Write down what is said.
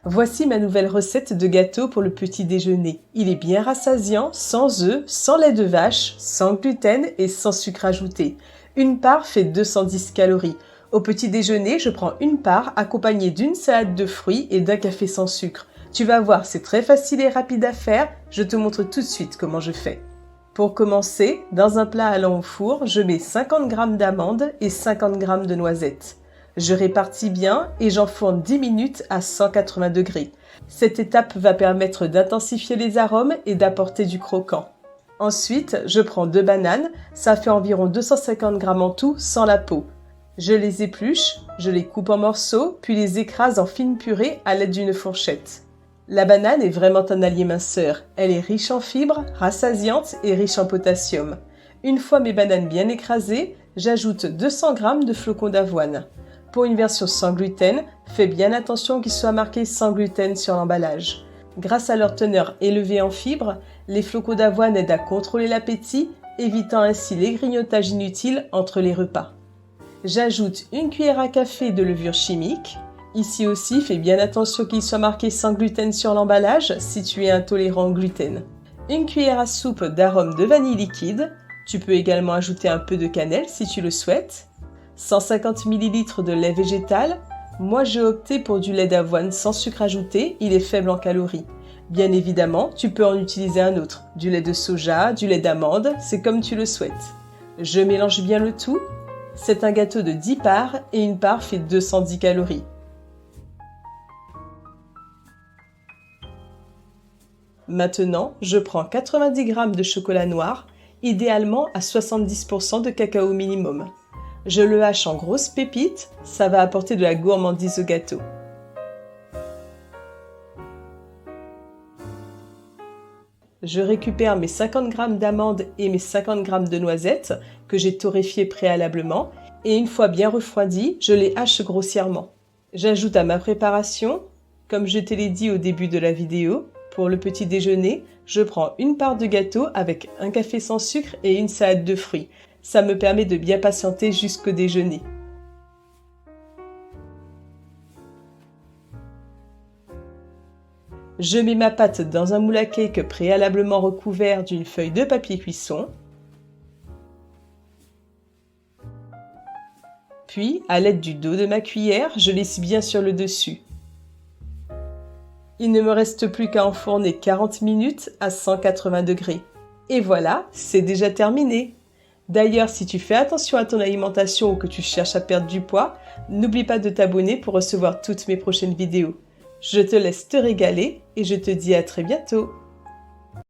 Voici ma nouvelle recette de gâteau pour le petit déjeuner. Il est bien rassasiant, sans œufs, sans lait de vache, sans gluten et sans sucre ajouté. Une part fait 210 calories. Au petit déjeuner, je prends une part accompagnée d'une salade de fruits et d'un café sans sucre. Tu vas voir, c'est très facile et rapide à faire. Je te montre tout de suite comment je fais. Pour commencer, dans un plat allant au four, je mets 50 g d'amandes et 50 g de noisettes. Je répartis bien et j'enfourne 10 minutes à 180 degrés. Cette étape va permettre d'intensifier les arômes et d'apporter du croquant. Ensuite, je prends 2 bananes, ça fait environ 250 g en tout sans la peau. Je les épluche, je les coupe en morceaux, puis les écrase en fine purée à l'aide d'une fourchette. La banane est vraiment un allié minceur. Elle est riche en fibres, rassasiante et riche en potassium. Une fois mes bananes bien écrasées, j'ajoute 200 g de flocons d'avoine. Pour une version sans gluten, fais bien attention qu'il soit marqué sans gluten sur l'emballage. Grâce à leur teneur élevée en fibres, les flocons d'avoine aident à contrôler l'appétit, évitant ainsi les grignotages inutiles entre les repas. J'ajoute une cuillère à café de levure chimique. Ici aussi, fais bien attention qu'il soit marqué sans gluten sur l'emballage si tu es intolérant au gluten. Une cuillère à soupe d'arôme de vanille liquide. Tu peux également ajouter un peu de cannelle si tu le souhaites. 150 ml de lait végétal. Moi, j'ai opté pour du lait d'avoine sans sucre ajouté, il est faible en calories. Bien évidemment, tu peux en utiliser un autre, du lait de soja, du lait d'amande, c'est comme tu le souhaites. Je mélange bien le tout. C'est un gâteau de 10 parts et une part fait 210 calories. Maintenant, je prends 90 g de chocolat noir, idéalement à 70% de cacao minimum. Je le hache en grosses pépites, ça va apporter de la gourmandise au gâteau. Je récupère mes 50 g d'amandes et mes 50 g de noisettes que j'ai torréfiées préalablement et une fois bien refroidies, je les hache grossièrement. J'ajoute à ma préparation, comme je te l'ai dit au début de la vidéo, pour le petit déjeuner, je prends une part de gâteau avec un café sans sucre et une salade de fruits. Ça me permet de bien patienter jusqu'au déjeuner. Je mets ma pâte dans un moule à cake préalablement recouvert d'une feuille de papier cuisson. Puis, à l'aide du dos de ma cuillère, je lisse bien sur le dessus. Il ne me reste plus qu'à enfourner 40 minutes à 180 degrés. Et voilà, c'est déjà terminé. D'ailleurs, si tu fais attention à ton alimentation ou que tu cherches à perdre du poids, n'oublie pas de t'abonner pour recevoir toutes mes prochaines vidéos. Je te laisse te régaler et je te dis à très bientôt.